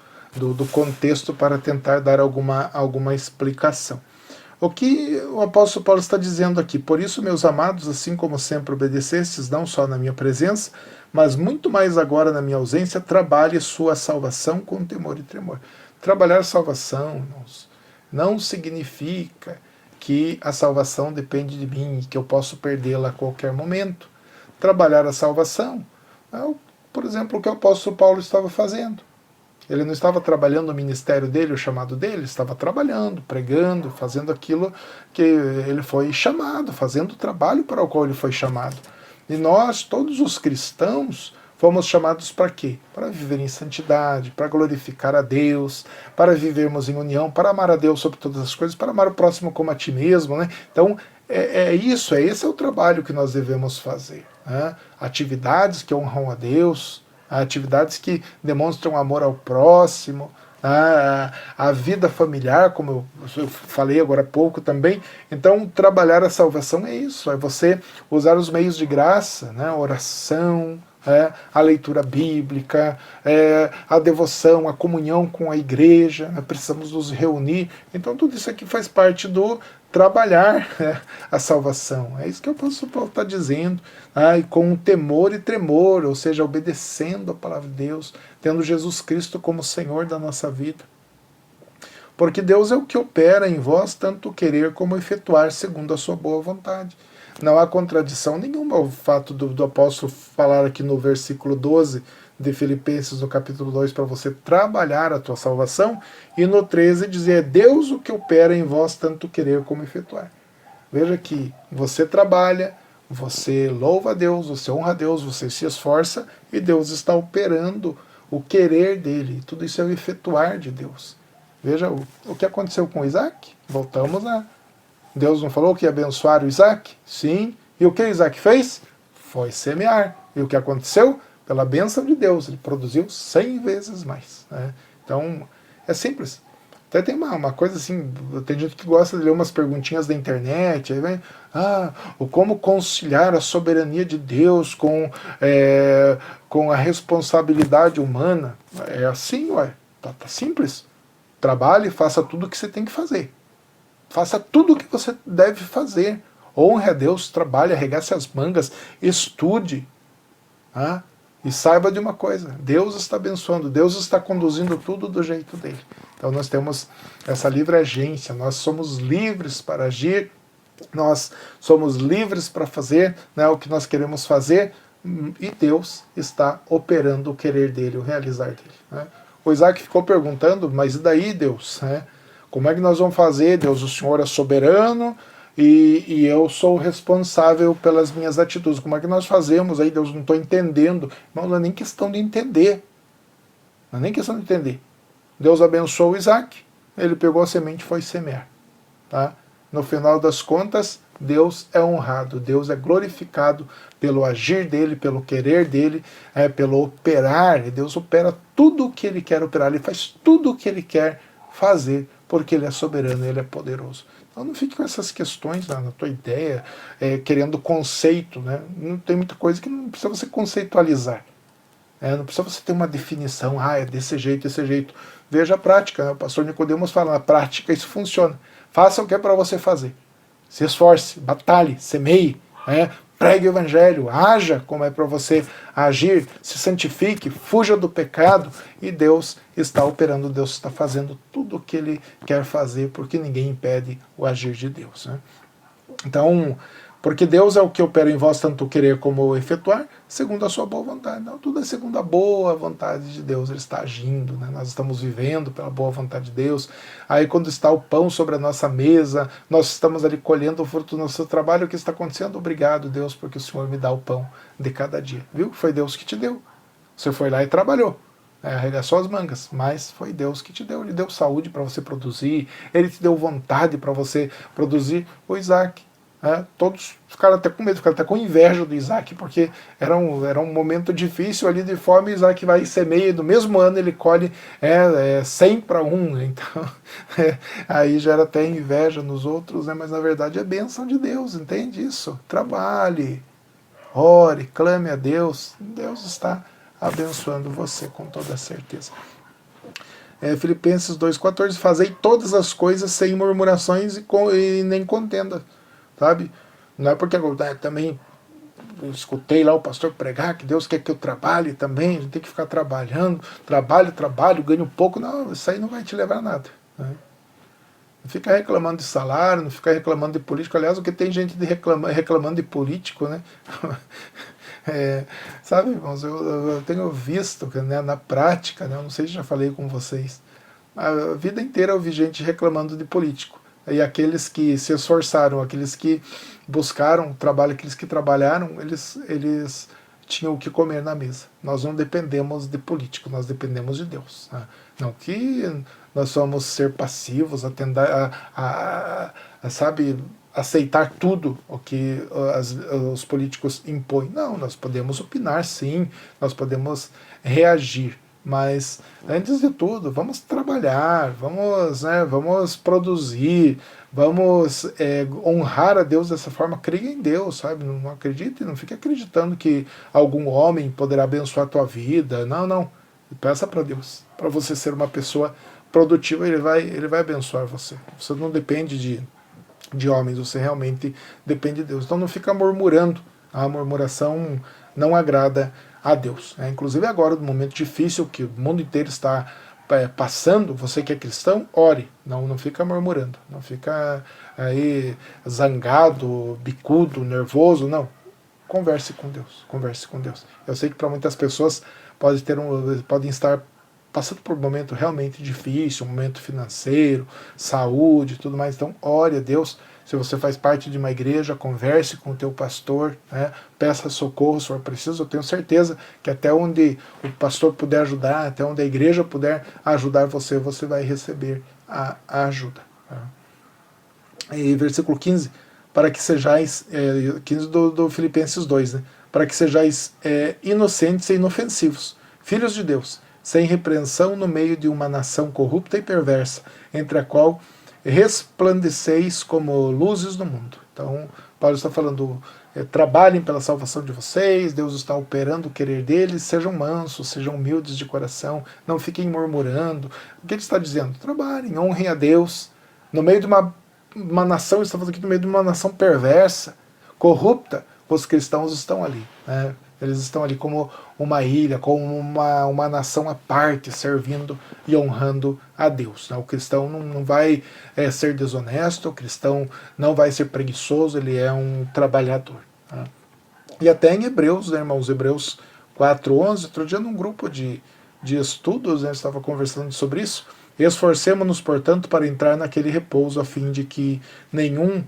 contexto para tentar dar alguma explicação. O que o apóstolo Paulo está dizendo aqui? Por isso, meus amados, assim como sempre obedecestes, não só na minha presença, mas muito mais agora na minha ausência, trabalhe sua salvação com temor e tremor. Trabalhar salvação, irmãos, não significa que a salvação depende de mim e que eu posso perdê-la a qualquer momento. Trabalhar a salvação é, por exemplo, o que o apóstolo Paulo estava fazendo. Ele não estava trabalhando o ministério dele, o chamado dele, estava trabalhando, pregando, fazendo aquilo que ele foi chamado, fazendo o trabalho para o qual ele foi chamado. E nós, todos os cristãos, fomos chamados para quê? Para viver em santidade, para glorificar a Deus, para vivermos em união, para amar a Deus sobre todas as coisas, para amar o próximo como a ti mesmo. Né? Então, esse é o trabalho que nós devemos fazer. Né? Atividades que honram a Deus, atividades que demonstram amor ao próximo, a vida familiar, como eu falei agora há pouco também. Então, trabalhar a salvação é isso, é você usar os meios de graça, né? A oração, a leitura bíblica, a devoção, a comunhão com a igreja, né? Precisamos nos reunir. Então, tudo isso aqui faz parte do trabalhar a salvação. É isso que o apóstolo Paulo está dizendo. E com temor e tremor, ou seja, obedecendo a palavra de Deus, tendo Jesus Cristo como Senhor da nossa vida. Porque Deus é o que opera em vós, tanto querer como efetuar, segundo a sua boa vontade. Não há contradição nenhuma o fato do apóstolo falar aqui no versículo 12 de Filipenses, no capítulo 2, para você trabalhar a tua salvação, e no 13 dizer, é Deus o que opera em vós, tanto querer como efetuar. Veja que você trabalha, você louva a Deus, você honra a Deus, você se esforça, e Deus está operando o querer dele. Tudo isso é o efetuar de Deus. Veja o que aconteceu com Isaac. Voltamos lá. Deus não falou que ia abençoar o Isaac? Sim. E o que Isaac fez? Foi semear. E o que aconteceu? Pela bênção de Deus, ele produziu 100 vezes mais. Né? Então, é simples. Até tem uma coisa assim, tem gente que gosta de ler umas perguntinhas da internet, aí vem, o como conciliar a soberania de Deus com a responsabilidade humana. É assim, tá simples. Trabalhe, faça tudo o que você tem que fazer. Faça tudo o que você deve fazer. Honre a Deus, trabalhe, arregace as mangas, estude. E saiba de uma coisa, Deus está abençoando, Deus está conduzindo tudo do jeito dele. Então nós temos essa livre agência, nós somos livres para agir, nós somos livres para fazer o que nós queremos fazer, e Deus está operando o querer dele, o realizar dele. Né? O Isaac ficou perguntando, mas e daí, Deus? Como é que nós vamos fazer? Deus, o Senhor é soberano, e eu sou responsável pelas minhas atitudes. Como é que nós fazemos aí? Deus, não estou entendendo. Não é nem questão de entender. Não é nem questão de entender. Deus abençoou o Isaac, ele pegou a semente e foi semear. Tá? No final das contas, Deus é honrado, Deus é glorificado pelo agir dele, pelo querer dele, pelo operar. E Deus opera tudo o que ele quer operar, ele faz tudo o que ele quer fazer, porque ele é soberano, ele é poderoso. Então não fique com essas questões na tua ideia, querendo conceito. Né? Não tem muita coisa que não precisa você conceitualizar. Não precisa você ter uma definição, é desse jeito, desse jeito. Veja a prática. Né? O pastor Nicodemos fala, na prática isso funciona. Faça o que é para você fazer. Se esforce, batalhe, semeie, pregue o evangelho, haja como é para você agir, se santifique, fuja do pecado, e Deus está operando, Deus está fazendo tudo o que Ele quer fazer, porque ninguém impede o agir de Deus, né? Então, porque Deus é o que opera em vós, tanto o querer como o efetuar, segundo a sua boa vontade. Não, tudo é segundo a boa vontade de Deus, Ele está agindo, né? Nós estamos vivendo pela boa vontade de Deus. Aí quando está o pão sobre a nossa mesa, nós estamos ali colhendo o fruto do nosso trabalho, o que está acontecendo? Obrigado, Deus, porque o Senhor me dá o pão de cada dia. Viu? Foi Deus que te deu. Você foi lá e trabalhou. Arregaçou as mangas, mas foi Deus que te deu. Ele deu saúde para você produzir, Ele te deu vontade para você produzir. O Isaac, todos ficaram até com medo, ficaram até com inveja do Isaac, porque era um momento difícil ali de fome. Isaac vai e semeia, e no mesmo ano ele colhe 100 para 1, então aí gera até inveja nos outros, né? Mas na verdade é bênção de Deus, entende isso? Trabalhe, ore, clame a Deus, Deus está abençoando você com toda certeza. Filipenses 2,14, fazei todas as coisas sem murmurações e nem contenda, sabe? Não é porque eu também escutei lá o pastor pregar que Deus quer que eu trabalhe também, a gente tem que ficar trabalhando, trabalho, ganho pouco. Não, isso aí não vai te levar a nada, né? Não fica reclamando de salário, não fica reclamando de político. Aliás, o que tem gente reclamando de político, né? Sabe, irmãos, eu tenho visto, né, na prática, né, eu não sei se já falei com vocês, a vida inteira eu vi gente reclamando de político. E aqueles que se esforçaram, aqueles que buscaram trabalho, aqueles que trabalharam, eles tinham o que comer na mesa. Nós não dependemos de político, nós dependemos de Deus, né? Não que nós vamos ser passivos, sabe, aceitar tudo o que os políticos impõem. Não, nós podemos opinar, sim, nós podemos reagir, mas antes de tudo, vamos trabalhar, vamos produzir, vamos honrar a Deus dessa forma. Creia em Deus, sabe? Não acredite, não fique acreditando que algum homem poderá abençoar a tua vida. Não. Peça para Deus, para você ser uma pessoa produtiva, ele vai abençoar você. Você não depende de homens, você realmente depende de Deus. Então não fica murmurando. A murmuração não agrada a Deus. Inclusive agora, no momento difícil que o mundo inteiro está passando, você que é cristão, ore. Não fica murmurando. Não fica aí zangado, bicudo, nervoso. Não. Converse com Deus. Converse com Deus. Eu sei que para muitas pessoas podem estar passando por um momento realmente difícil, um momento financeiro, saúde e tudo mais. Então, ore a Deus. Se você faz parte de uma igreja, converse com o teu pastor, né? Peça socorro se for preciso. Eu tenho certeza que até onde o pastor puder ajudar, até onde a igreja puder ajudar você, você vai receber a ajuda. Tá? E versículo 15, para que sejais, 15 do Filipenses 2, né? Para que sejais inocentes e inofensivos, filhos de Deus, sem repreensão no meio de uma nação corrupta e perversa, entre a qual resplandeceis como luzes no mundo. Então, Paulo está falando, trabalhem pela salvação de vocês, Deus está operando o querer deles, sejam mansos, sejam humildes de coração, não fiquem murmurando. O que ele está dizendo? Trabalhem, honrem a Deus, no meio de uma nação, ele está falando aqui, no meio de uma nação perversa, corrupta, os cristãos estão ali, né? Eles estão ali como uma ilha, como uma nação à parte, servindo e honrando a Deus. Né? O cristão não vai ser desonesto, o cristão não vai ser preguiçoso, ele é um trabalhador. Né? E até em Hebreus, né, irmãos, Hebreus 4:11, outro dia num grupo de estudos, né, estava conversando sobre isso. Esforcemo-nos, portanto, para entrar naquele repouso, a fim de que nenhum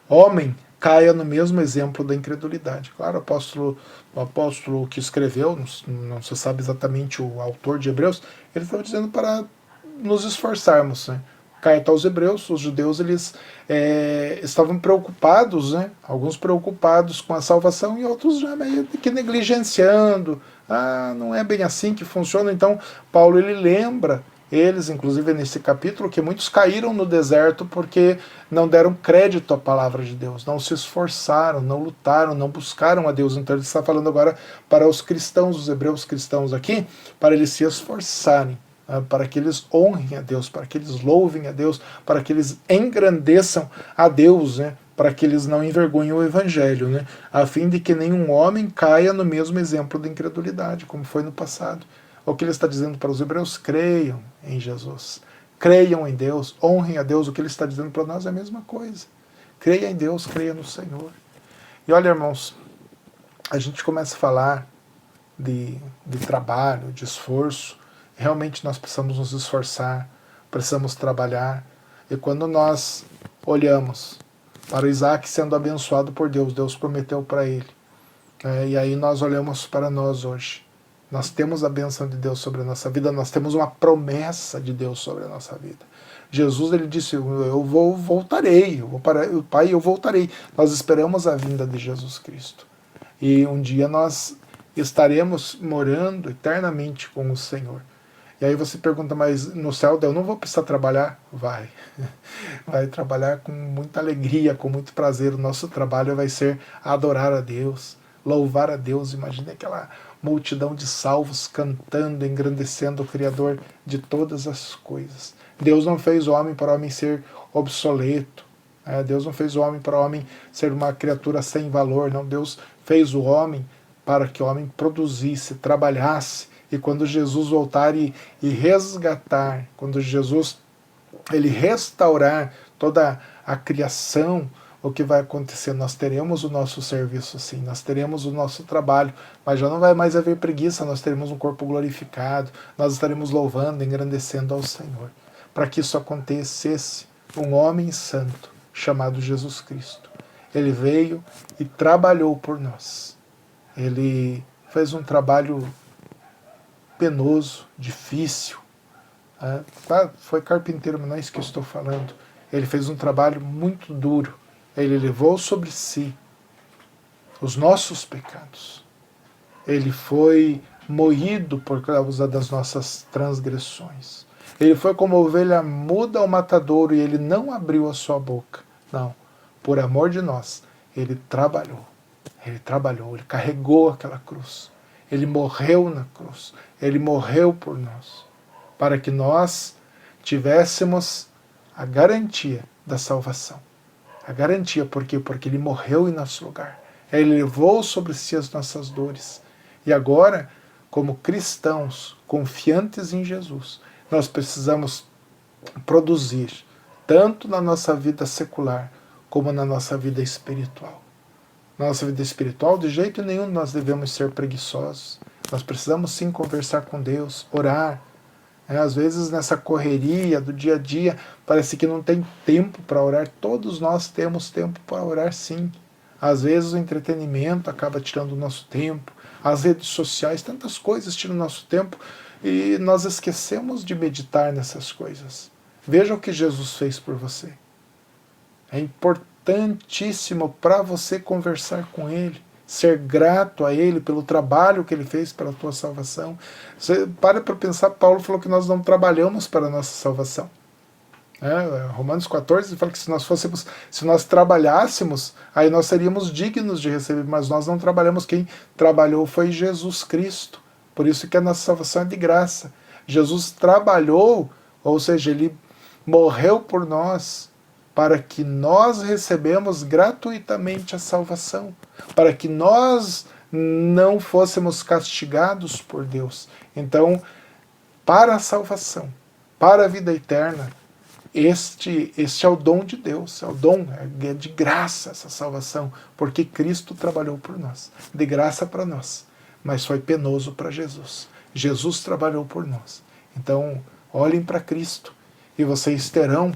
homem caia no mesmo exemplo da incredulidade. Claro, o apóstolo que escreveu, não se sabe exatamente o autor de Hebreus, ele estava dizendo para nos esforçarmos, né? Carta aos Hebreus, os judeus, eles estavam preocupados, né? Alguns preocupados com a salvação e outros já meio que negligenciando. Não é bem assim que funciona. Então, Paulo, ele lembra eles, inclusive nesse capítulo, que muitos caíram no deserto porque não deram crédito à palavra de Deus, não se esforçaram, não lutaram, não buscaram a Deus. Então ele está falando agora para os cristãos, os hebreus cristãos aqui, para eles se esforçarem, para que eles honrem a Deus, para que eles louvem a Deus, para que eles engrandeçam a Deus, né? para que eles não envergonhem o Evangelho, né? A fim de que nenhum homem caia no mesmo exemplo de incredulidade, como foi no passado. O que ele está dizendo para os hebreus? Creiam em Jesus. Creiam em Deus, honrem a Deus. O que ele está dizendo para nós é a mesma coisa. Creia em Deus, creia no Senhor. E olha, irmãos, a gente começa a falar de trabalho, de esforço. Realmente nós precisamos nos esforçar, precisamos trabalhar. E quando nós olhamos para Isaac sendo abençoado por Deus, Deus prometeu para ele. E aí nós olhamos para nós hoje. Nós temos a bênção de Deus sobre a nossa vida, nós temos uma promessa de Deus sobre a nossa vida. Jesus, ele disse, voltarei, eu vou para o Pai, eu voltarei. Nós esperamos a vinda de Jesus Cristo. E um dia nós estaremos morando eternamente com o Senhor. E aí você pergunta, mas no céu eu não vou precisar trabalhar? Vai. Vai trabalhar com muita alegria, com muito prazer. O nosso trabalho vai ser adorar a Deus, louvar a Deus. Imagine aquela multidão de salvos cantando, engrandecendo o Criador de todas as coisas. Deus não fez o homem para o homem ser obsoleto. Deus não fez o homem para o homem ser uma criatura sem valor. Não, Deus fez o homem para que o homem produzisse, trabalhasse. E quando Jesus voltar e resgatar, quando Jesus ele restaurar toda a criação, o que vai acontecer? Nós teremos o nosso serviço, sim, nós teremos o nosso trabalho, mas já não vai mais haver preguiça, nós teremos um corpo glorificado, nós estaremos louvando, engrandecendo ao Senhor. Para que isso acontecesse, um homem santo chamado Jesus Cristo, ele veio e trabalhou por nós. Ele fez um trabalho penoso, difícil. Foi carpinteiro, mas não é isso que eu estou falando. Ele fez um trabalho muito duro. Ele levou sobre si os nossos pecados. Ele foi moído por causa das nossas transgressões. Ele foi como ovelha muda ao matadouro e ele não abriu a sua boca. Não, por amor de nós, ele trabalhou. Ele trabalhou, ele carregou aquela cruz. Ele morreu na cruz. Ele morreu por nós. Para que nós tivéssemos a garantia da salvação. A garantia, por quê? Porque ele morreu em nosso lugar. Ele levou sobre si as nossas dores. E agora, como cristãos confiantes em Jesus, nós precisamos produzir, tanto na nossa vida secular, como na nossa vida espiritual. Na nossa vida espiritual, de jeito nenhum nós devemos ser preguiçosos. Nós precisamos sim conversar com Deus, orar. Às vezes nessa correria do dia a dia, parece que não tem tempo para orar. Todos nós temos tempo para orar sim. Às vezes o entretenimento acaba tirando o nosso tempo, as redes sociais, tantas coisas tiram o nosso tempo e nós esquecemos de meditar nessas coisas. Veja o que Jesus fez por você. É importantíssimo para você conversar com Ele, ser grato a Ele pelo trabalho que Ele fez pela tua salvação. Você para pensar, Paulo falou que nós não trabalhamos para a nossa salvação. Romanos 14 fala que se nós trabalhássemos, aí nós seríamos dignos de receber, mas nós não trabalhamos. Quem trabalhou foi Jesus Cristo. Por isso que a nossa salvação é de graça. Jesus trabalhou, ou seja, Ele morreu por nós, para que nós recebemos gratuitamente a salvação, para que nós não fôssemos castigados por Deus. Então, para a salvação, para a vida eterna, este é o dom de Deus, é de graça essa salvação, porque Cristo trabalhou por nós, de graça para nós, mas foi penoso para Jesus. Jesus trabalhou por nós. Então, olhem para Cristo e vocês terão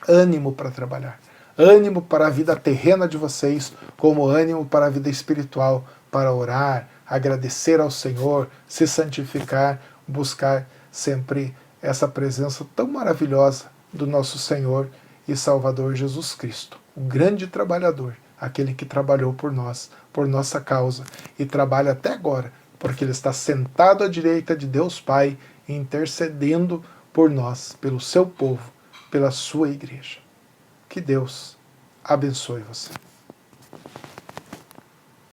ânimo para trabalhar, ânimo para a vida terrena de vocês, como ânimo para a vida espiritual, para orar, agradecer ao Senhor, se santificar, buscar sempre essa presença tão maravilhosa do nosso Senhor e Salvador Jesus Cristo, o grande trabalhador, aquele que trabalhou por nós, por nossa causa, e trabalha até agora, porque Ele está sentado à direita de Deus Pai, intercedendo por nós, pelo seu povo, pela sua igreja. Que Deus abençoe você.